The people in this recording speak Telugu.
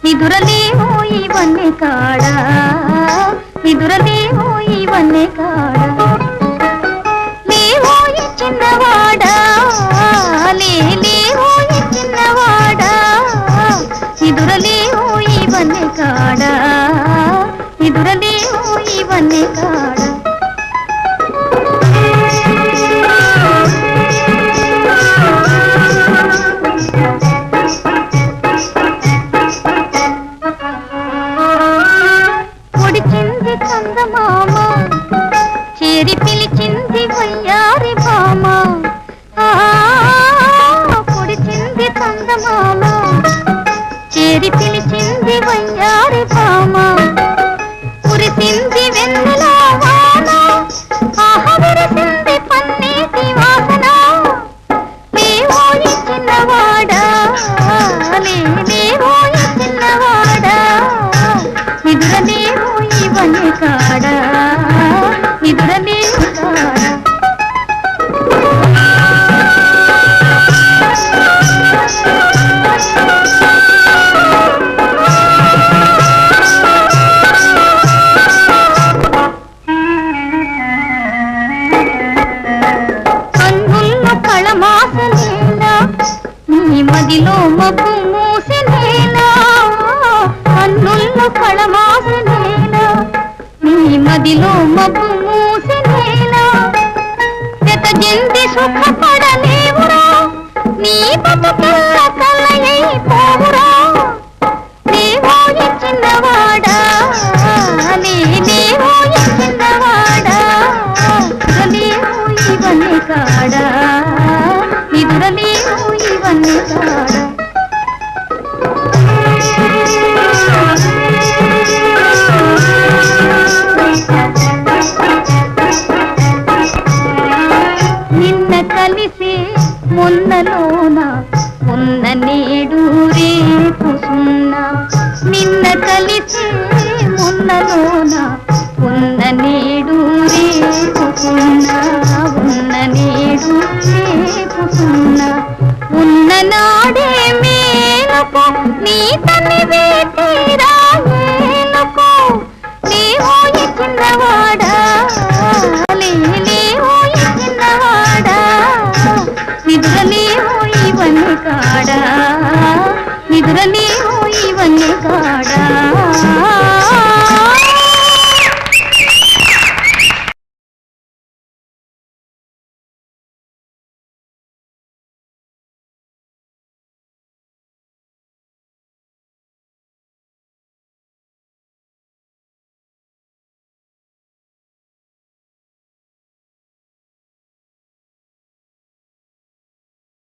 నిదురలేమో ఇవన్నీ కాడా నిదురలేమో ఇవన్నీ కాడా లేవో ఈ చిన్నవాడా లేవో ఈ చిన్నవాడా నిదురలేమో ఇవన్నీ కాడా నిదురలేమో ఇవన్నీ కాడా చందమామ చేరి పిలిచింది వయ్యారి భామ పొడిచింది చందమామ చేరి పిలిచింది వయ్యారి భామ కురిసింది వెన్నెల వాన విరిసింది పన్నీటి వాసన లేవో ఈ చిన్నవాడా లేవో ఈ చిన్నవాడా నిదురలేవో ఇవన్నీ కాడా నిదురలేవో కాడా కన్నుల్లో కళమాసనేలా నీ మదిలో మబ్బు మూసనేలా కన్నుల్లో కళమాసనేలా నీ మదిలో మబ్బు మూసనేలా జత జంది సుఖపడలేవురా నీ బతుకుల కలయై పోవురా లేవో ఈ చిన్నవాడా లేవో ఈ చిన్నవాడా నిదురలేవో ఇవన్నీ కాడా నిదురలేవో ఇవన్నీ కాడా నిన్న కలిసే మొన్నలోన ఉన్న నేడు రేపు సున్నా నిన్న కలిసే మొన్నలోన ఉన్న నేడు రేపు సున్నా ఉన్న నేడు రేపు సున్నా ఉన్న నాడే మేలుకో నీ తల్లి